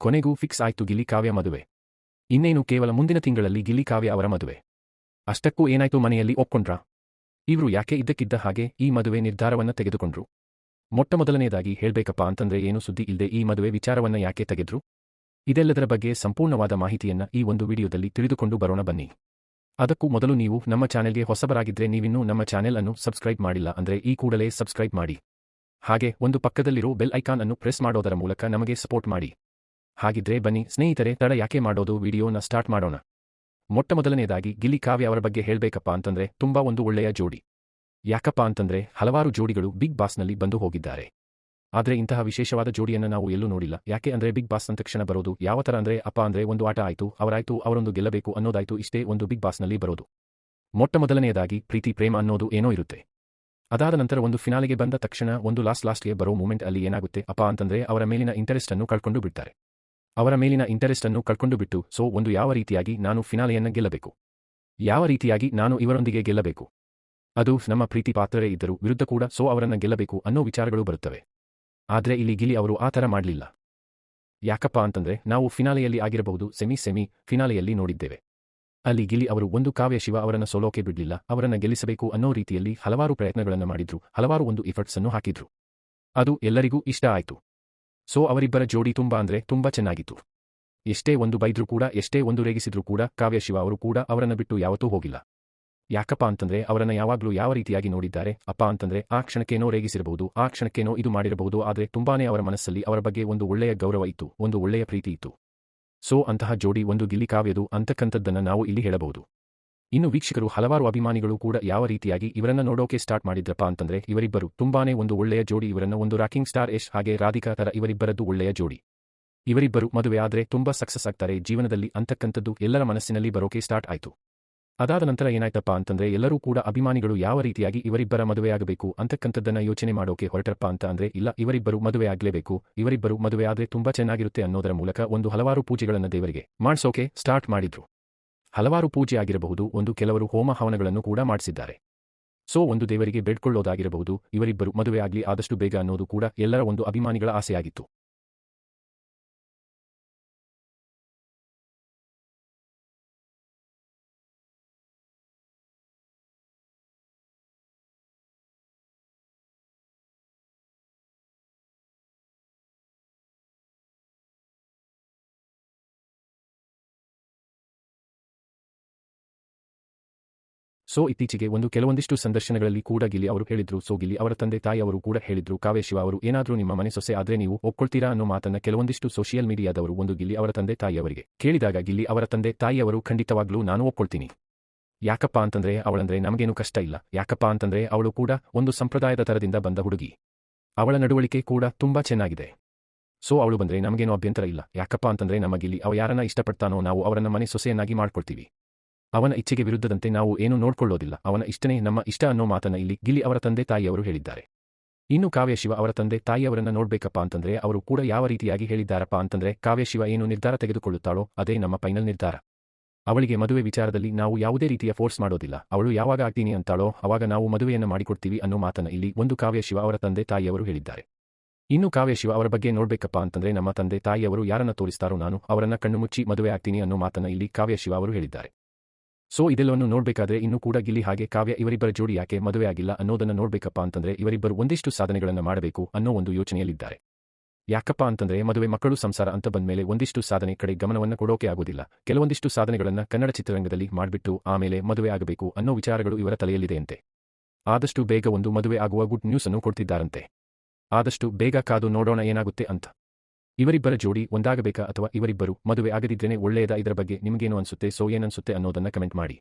ಕೊನೆಗೂ ಫಿಕ್ಸ್ ಆಯ್ತು ಗಿಲ್ಲಿ ಕಾವ್ಯ ಮದುವೆ. ಇನ್ನೇನು ಕೇವಲ ಮುಂದಿನ ತಿಂಗಳಲ್ಲಿ ಗಿಲ್ಲಿ ಕಾವ್ಯ ಅವರ ಮದುವೆ. ಅಷ್ಟಕ್ಕೂ ಏನಾಯ್ತು, ಮನೆಯಲ್ಲಿ ಒಪ್ಕೊಂಡ್ರಾ? ಇವ್ರು ಯಾಕೆ ಇದ್ದಕ್ಕಿದ್ದ ಹಾಗೆ ಈ ಮದುವೆ ನಿರ್ಧಾರವನ್ನ ತೆಗೆದುಕೊಂಡ್ರು? ಮೊಟ್ಟಮೊದಲನೇದಾಗಿ ಹೇಳ್ಬೇಕಪ್ಪ ಅಂತಂದ್ರೆ ಏನು ಸುದ್ದಿ ಇಲ್ದೆ ಈ ಮದುವೆ ವಿಚಾರವನ್ನ ಯಾಕೆ ತೆಗೆದ್ರು? ಇದೆಲ್ಲದರ ಬಗ್ಗೆ ಸಂಪೂರ್ಣವಾದ ಮಾಹಿತಿಯನ್ನ ಈ ಒಂದು ವಿಡಿಯೋದಲ್ಲಿ ತಿಳಿದುಕೊಂಡು ಬರೋಣ ಬನ್ನಿ. ಅದಕ್ಕೂ ಮೊದಲು ನೀವು ನಮ್ಮ ಚಾನೆಲ್ಗೆ ಹೊಸಬರಾಗಿದ್ರೆ ನೀವಿನ್ನೂ ನಮ್ಮ ಚಾನೆಲ್ ಅನ್ನು ಸಬ್ಸ್ಕ್ರೈಬ್ ಮಾಡಿಲ್ಲ ಅಂದ್ರೆ ಈ ಕೂಡಲೇ ಸಬ್ಸ್ಕ್ರೈಬ್ ಮಾಡಿ. ಹಾಗೆ ಒಂದು ಪಕ್ಕದಲ್ಲಿರೋ ಬೆಲ್ ಐಕಾನ್ ಅನ್ನು ಪ್ರೆಸ್ ಮಾಡೋದರ ಮೂಲಕ ನಮಗೆ ಸಪೋರ್ಟ್ ಮಾಡಿ. ಹಾಗಿದ್ರೆ ಬನ್ನಿ ಸ್ನೇಹಿತರೆ, ತಡ ಯಾಕೆ ಮಾಡೋದು, ವಿಡಿಯೋನ ಸ್ಟಾರ್ಟ್ ಮಾಡೋಣ. ಮೊಟ್ಟಮೊದಲನೇದಾಗಿ ಗಿಲ್ಲಿ ಕಾವ್ಯ ಅವರ ಬಗ್ಗೆ ಹೇಳ್ಬೇಕಪ್ಪ ಅಂತಂದ್ರೆ ತುಂಬಾ ಒಂದು ಒಳ್ಳೆಯ ಜೋಡಿ. ಯಾಕಪ್ಪ ಅಂತಂದ್ರೆ ಹಲವಾರು ಜೋಡಿಗಳು ಬಿಗ್ ಬಾಸ್ನಲ್ಲಿ ಬಂದು ಹೋಗಿದ್ದಾರೆ. ಆದ್ರೆ ಇಂತಹ ವಿಶೇಷವಾದ ಜೋಡಿಯನ್ನ ನಾವು ಎಲ್ಲೂ ನೋಡಿಲ್ಲ. ಯಾಕೆ ಅಂದ್ರೆ ಬಿಗ್ ಬಾಸ್ ತಕ್ಷಣ ಬರೋದು ಯಾವ ತರ ಅಂದ್ರೆ ಅಪ್ಪ ಅಂದ್ರೆ ಒಂದು ಆಟ ಆಯ್ತು, ಅವರೊಂದು ಗೆಲ್ಲಬೇಕು ಅನ್ನೋದಾಯ್ತು, ಇಷ್ಟೇ ಒಂದು ಬಿಗ್ ಬಾಸ್ನಲ್ಲಿ ಬರೋದು. ಮೊಟ್ಟಮೊದಲನೆಯದಾಗಿ ಪ್ರೀತಿ ಪ್ರೇಮ ಅನ್ನೋದು ಏನೋ ಇರುತ್ತೆ. ಅದಾದ ನಂತರ ಒಂದು ಫಿನಾಲೆಗೆ ಬಂದ ತಕ್ಷಣ ಒಂದು ಲಾಸ್ಟ್ಗೆ ಬರೋ ಮೂಮೆಂಟ್ ಅಲ್ಲಿ ಏನಾಗುತ್ತೆ ಅಪ್ಪ ಅಂತಂದ್ರೆ ಅವರ ಮೇಲಿನ ಇಂಟರೆಸ್ಟ್ ಅನ್ನು ಕಳ್ಕೊಂಡು ಬಿಡ್ತಾರೆ. ಅವರ ಮೇಲಿನ ಇಂಟರೆಸ್ಟ್ ಅನ್ನು ಕಳ್ಕೊಂಡು ಬಿಟ್ಟು ಸೊ ಒಂದು ಯಾವ ರೀತಿಯಾಗಿ ನಾನು ಫಿನಾಲೆಯನ್ನ ಗೆಲ್ಲಬೇಕು, ಯಾವ ರೀತಿಯಾಗಿ ನಾನು ಇವರೊಂದಿಗೆ ಗೆಲ್ಲಬೇಕು, ಅದು ನಮ್ಮ ಪ್ರೀತಿ ಪಾತ್ರರೇ ಇದ್ದರು ವಿರುದ್ಧ ಕೂಡ ಸೊ ಅವರನ್ನ ಗೆಲ್ಲಬೇಕು ಅನ್ನೋ ವಿಚಾರಗಳು ಬರುತ್ತವೆ. ಆದ್ರೆ ಇಲ್ಲಿ ಗಿಲ್ಲಿ ಅವರು ಆ ಥರ ಮಾಡಲಿಲ್ಲ. ಯಾಕಪ್ಪ ಅಂತಂದ್ರೆ ನಾವು ಫಿನಾಲೆಯಲ್ಲಿ ಆಗಿರಬಹುದು ಸೆಮಿ ಫಿನಾಲೆಯಲ್ಲಿ ನೋಡಿದ್ದೇವೆ. ಅಲ್ಲಿ ಗಿಲ್ಲಿ ಅವರು ಒಂದು ಕಾವ್ಯ ಶಿವ ಅವರನ್ನ ಸೋಲೋಕೆ ಬಿಡ್ಲಿಲ್ಲ, ಅವರನ್ನ ಗೆಲ್ಲಿಸಬೇಕು ಅನ್ನೋ ರೀತಿಯಲ್ಲಿ ಹಲವಾರು ಪ್ರಯತ್ನಗಳನ್ನ ಮಾಡಿದ್ರು, ಹಲವಾರು ಒಂದು ಎಫರ್ಟ್ಸ್ ಅನ್ನು ಹಾಕಿದ್ರು. ಅದು ಎಲ್ಲರಿಗೂ ಇಷ್ಟ ಆಯ್ತು. ಸೊ ಅವರಿಬ್ಬರ ಜೋಡಿ ತುಂಬಾ ಚೆನ್ನಾಗಿತ್ತು. ಎಷ್ಟೇ ಒಂದು ಬೈದ್ರೂ ಕೂಡ, ಎಷ್ಟೇ ಒಂದು ರೇಗಿಸಿದ್ರೂ ಕೂಡ ಕಾವ್ಯ ಶಿವ ಅವರು ಕೂಡ ಅವರನ್ನ ಬಿಟ್ಟು ಯಾವತ್ತೂ ಹೋಗಿಲ್ಲ. ಯಾಕಪ್ಪ ಅಂತಂದ್ರೆ ಅವರನ್ನ ಯಾವಾಗ್ಲೂ ಯಾವ ರೀತಿಯಾಗಿ ನೋಡಿದ್ದಾರೆ ಅಪ್ಪ ಅಂತಂದ್ರೆ ಆ ಕ್ಷಣಕ್ಕೇನೋ ರೇಗಿಸಿರಬಹುದು, ಆ ಕ್ಷಣಕ್ಕೇನೋ ಇದು ಮಾಡಿರಬಹುದು, ಆದ್ರೆ ತುಂಬಾನೇ ಅವರ ಮನಸ್ಸಲ್ಲಿ ಅವರ ಬಗ್ಗೆ ಒಂದು ಒಳ್ಳೆಯ ಗೌರವ ಇತ್ತು, ಒಂದು ಒಳ್ಳೆಯ ಪ್ರೀತಿ ಇತ್ತು. ಸೊ ಅಂತಹ ಜೋಡಿ ಒಂದು ಗಿಲ್ಲಿ ಕಾವ್ಯದು ಅಂತಕ್ಕಂಥದ್ದನ್ನ ನಾವು ಇಲ್ಲಿ ಹೇಳಬಹುದು. ಇನ್ನು ವೀಕ್ಷಕರು ಹಲವಾರು ಅಭಿಮಾನಿಗಳು ಕೂಡ ಯಾವ ರೀತಿಯಾಗಿ ಇವರನ್ನ ನೋಡೋಕೆ ಸ್ಟಾರ್ಟ್ ಮಾಡಿದ್ರಪ್ಪ ಅಂತಂದ್ರೆ ಇವರಿಬ್ಬರು ತುಂಬಾನೇ ಒಂದು ಒಳ್ಳೆಯ ಜೋಡಿ, ಇವರನ್ನ ಒಂದು ರಾಕಿಂಗ್ ಸ್ಟಾರ್ ಯಶ್ ಹಾಗೆ ರಾಧಿಕಾ ತರ ಇವರಿಬ್ಬರದ್ದು ಒಳ್ಳೆಯ ಜೋಡಿ. ಇವರಿಬ್ಬರು ಮದುವೆ ಆದ್ರೆ ತುಂಬಾ ಸಕ್ಸಸ್ ಆಗ್ತಾರೆ ಜೀವನದಲ್ಲಿ ಅಂತಕ್ಕಂಥದ್ದು ಎಲ್ಲರ ಮನಸ್ಸಿನಲ್ಲಿ ಬರೋಕೆ ಸ್ಟಾರ್ಟ್ ಆಯ್ತು. ಅದಾದ ನಂತರ ಏನಾಯ್ತಪ್ಪ ಅಂತಂದ್ರೆ ಎಲ್ಲರೂ ಕೂಡ ಅಭಿಮಾನಿಗಳು ಯಾವ ರೀತಿಯಾಗಿ ಇವರಿಬ್ಬರ ಮದುವೆಯಾಗಬೇಕು ಅಂತಕ್ಕಂಥದ್ದನ್ನ ಯೋಚನೆ ಮಾಡೋಕೆ ಹೊರಟರಪ್ಪ ಅಂತ ಅಂದ್ರೆ ಇಲ್ಲ ಇವರಿಬ್ಬರು ಮದುವೆ ಆಗ್ಲೇಬೇಕು, ಇವರಿಬ್ಬರು ಮದುವೆ ಆದ್ರೆ ತುಂಬಾ ಚೆನ್ನಾಗಿರುತ್ತೆ ಅನ್ನೋದರ ಮೂಲಕ ಒಂದು ಹಲವಾರು ಪೂಜೆಗಳನ್ನ ದೇವರಿಗೆ ಮಾಡ್ಸೋಕೆ ಸ್ಟಾರ್ಟ್ ಮಾಡಿದ್ರು. ಹಲವಾರು ಪೂಜೆ ಆಗಿರಬಹುದು, ಒಂದು ಕೆಲವರು ಹೋಮ ಹವನಗಳನ್ನು ಕೂಡ ಮಾಡಿಸಿದ್ದಾರೆ. ಸೊ ಒಂದು ದೇವರಿಗೆ ಬೇಡ್ಕೊಳ್ಳೋದಾಗಿರಬಹುದು, ಇವರಿಬ್ಬರು ಮದುವೆ ಆಗ್ಲಿ ಆದಷ್ಟು ಬೇಗ ಅನ್ನೋದು ಕೂಡ ಎಲ್ಲರ ಒಂದು ಅಭಿಮಾನಿಗಳ ಆಸೆಯಾಗಿತ್ತು. ಸೊ ಇತ್ತೀಚೆಗೆ ಕೆಲವೊಂದಿಷ್ಟು ಸಂದರ್ಶನಗಳಲ್ಲಿ ಕೂಡ ಗಿಲ್ಲಿ ಅವರು ಹೇಳಿದ್ರು. ಸೊ ಗಿಲ್ಲಿ ಅವರ ತಂದೆ ತಾಯಿ ಅವರು ಕೂಡ ಹೇಳಿದ್ರು, ಕಾವ್ಯ ಶಿವ ಅವರು ಏನಾದ್ರೂ ನಿಮ್ಮ ಮನೆ ಸೊಸೆ ಆದ್ರೆ ನೀವು ಒಪ್ಕೊಳ್ತೀರಾ ಅನ್ನೋ ಮಾತನ್ನ ಕೆಲವೊಂದಿಷ್ಟು ಸೋಷಿಯಲ್ ಮೀಡಿಯಾದವರು ಒಂದು ಗಿಲ್ಲಿ ಅವರ ತಂದೆ ತಾಯಿಯವರಿಗೆ ಕೇಳಿದಾಗ ಗಿಲ್ಲಿ ಅವರ ತಂದೆ ತಾಯಿಯವರು ಖಂಡಿತವಾಗ್ಲೂ ನಾನು ಒಪ್ಕೊಳ್ತೀನಿ. ಯಾಕಪ್ಪ ಅಂತಂದ್ರೆ ಅವಳಂದ್ರೆ ನಮಗೇನು ಕಷ್ಟ ಇಲ್ಲ, ಯಾಕಪ್ಪ ಅಂತಂದ್ರೆ ಅವಳು ಕೂಡ ಒಂದು ಸಂಪ್ರದಾಯದ ತರದಿಂದ ಬಂದ ಹುಡುಗಿ, ಅವಳ ನಡವಳಿಕೆ ಕೂಡ ತುಂಬಾ ಚೆನ್ನಾಗಿದೆ. ಸೊ ಅವಳು ಬಂದ್ರೆ ನಮಗೇನು ಅಭ್ಯಂತರ ಇಲ್ಲ, ಯಾಕಪ್ಪ ಅಂತಂದ್ರೆ ನಮ್ಮ ಗಿಲ್ಲಿ ಅವ ಯಾರನ್ನ ಇಷ್ಟಪಡ್ತಾನೋ ನಾವು ಅವರನ್ನ ಮನೆ ಸೊಸೆಯನ್ನಾಗಿ ಮಾಡ್ಕೊಳ್ತೀವಿ. ಅವನ ಇಚ್ಛೆಗೆ ವಿರುದ್ಧದಂತೆ ನಾವು ಏನು ನೋಡ್ಕೊಳ್ಳೋದಿಲ್ಲ, ಅವನ ಇಷ್ಟನೇ ನಮ್ಮ ಇಷ್ಟ ಅನ್ನೋ ಮಾತನ್ನ ಇಲ್ಲಿ ಗಿಲ್ಲಿ ಅವರ ತಂದೆ ತಾಯಿಯವರು ಹೇಳಿದ್ದಾರೆ. ಇನ್ನು ಕಾವ್ಯ ಶಿವ ಅವರ ತಂದೆ ತಾಯಿಯವರನ್ನ ನೋಡ್ಬೇಕಪ್ಪ ಅಂತಂದ್ರೆ ಅವರು ಕೂಡ ಯಾವ ರೀತಿಯಾಗಿ ಹೇಳಿದ್ದಾರಪ್ಪ ಅಂತಂದ್ರೆ ಕಾವ್ಯ ಶಿವ ಏನು ನಿರ್ಧಾರ ತೆಗೆದುಕೊಳ್ಳುತ್ತಾಳೋ ಅದೇ ನಮ್ಮ ಫೈನಲ್ ನಿರ್ಧಾರ. ಅವಳಿಗೆ ಮದುವೆ ವಿಚಾರದಲ್ಲಿ ನಾವು ಯಾವುದೇ ರೀತಿಯ ಫೋರ್ಸ್ ಮಾಡೋದಿಲ್ಲ, ಅವಳು ಯಾವಾಗ ಆಗ್ತೀನಿ ಅಂತಾಳೋ ಅವಾಗ ನಾವು ಮದುವೆಯನ್ನ ಮಾಡಿಕೊಡ್ತೀವಿ ಅನ್ನೋ ಮಾತನ್ನ ಇಲ್ಲಿ ಒಂದು ಕಾವ್ಯ ಶಿವ ಅವರ ತಂದೆ ತಾಯಿಯವರು ಹೇಳಿದ್ದಾರೆ. ಇನ್ನು ಕಾವ್ಯ ಶಿವ ಅವರ ಬಗ್ಗೆ ನೋಡ್ಬೇಕಪ್ಪ ಅಂತಂದ್ರೆ ನಮ್ಮ ತಂದೆ ತಾಯಿಯವರು ಯಾರನ್ನ ತೋರಿಸ್ತಾರೋ ನಾನು ಅವರನ್ನ ಕಣ್ಣು ಮುಚ್ಚಿ ಮದುವೆ ಆಗ್ತೀನಿ ಅನ್ನೋ ಮಾತನ್ನ ಇಲ್ಲಿ ಕಾವ್ಯ ಶಿವ ಅವರು ಹೇಳಿದ್ದಾರೆ. ಸೊ ಇದೆಲ್ಲವನ್ನು ನೋಡ್ಬೇಕಾದ್ರೆ ಇನ್ನೂ ಕೂಡ ಗಿಲ್ಲಿ ಹಾಗೆ ಕಾವ್ಯ ಇವರಿಬ್ಬರ ಜೋಡಿ ಯಾಕೆ ಮದುವೆ ಆಗಿಲ್ಲ ಅನ್ನೋದನ್ನ ನೋಡ್ಬೇಕಪ್ಪ ಅಂತಂದ್ರೆ ಇವರಿಬ್ಬರು ಒಂದಿಷ್ಟು ಸಾಧನೆಗಳನ್ನ ಮಾಡಬೇಕು ಅನ್ನೋ ಒಂದು ಯೋಚನೆಯಲ್ಲಿದ್ದಾರೆ. ಯಾಕಪ್ಪ ಅಂತಂದ್ರೆ ಮದುವೆ ಮಕ್ಕಳು ಸಂಸಾರ ಅಂತ ಬಂದ್ಮೇಲೆ ಒಂದಿಷ್ಟು ಸಾಧನೆ ಕಡೆ ಗಮನವನ್ನ ಕೊಡೋಕೆ ಆಗೋದಿಲ್ಲ, ಕೆಲವೊಂದಿಷ್ಟು ಸಾಧನೆಗಳನ್ನ ಕನ್ನಡ ಚಿತ್ರರಂಗದಲ್ಲಿ ಮಾಡ್ಬಿಟ್ಟು ಆಮೇಲೆ ಮದುವೆ ಆಗಬೇಕು ಅನ್ನೋ ವಿಚಾರಗಳು ಇವರ ತಲೆಯಲ್ಲಿದೆಯಂತೆ. ಆದಷ್ಟು ಬೇಗ ಒಂದು ಮದುವೆ ಆಗುವ ಗುಡ್ ನ್ಯೂಸ್ ಅನ್ನು ಕೊಡ್ತಿದ್ದಾರಂತೆ. ಆದಷ್ಟು ಬೇಗ ಕಾದು ನೋಡೋಣ ಏನಾಗುತ್ತೆ ಅಂತ. ಇವರಿಬ್ಬರ ಜೋಡಿ ಒಂದಾಗಬೇಕಾ ಅಥವಾ ಇವರಿಬ್ಬರು ಮದುವೆ ಆಗದಿದ್ರೇನೆ ಒಳ್ಳೆಯದಾ, ಇದರ ಬಗ್ಗೆ ನಿಮಗೇನು ಅನ್ಸುತ್ತೆ, ಸೊ ಏನನ್ಸುತ್ತೆ ಅನ್ನೋದನ್ನ ಕಮೆಂಟ್ ಮಾಡಿ.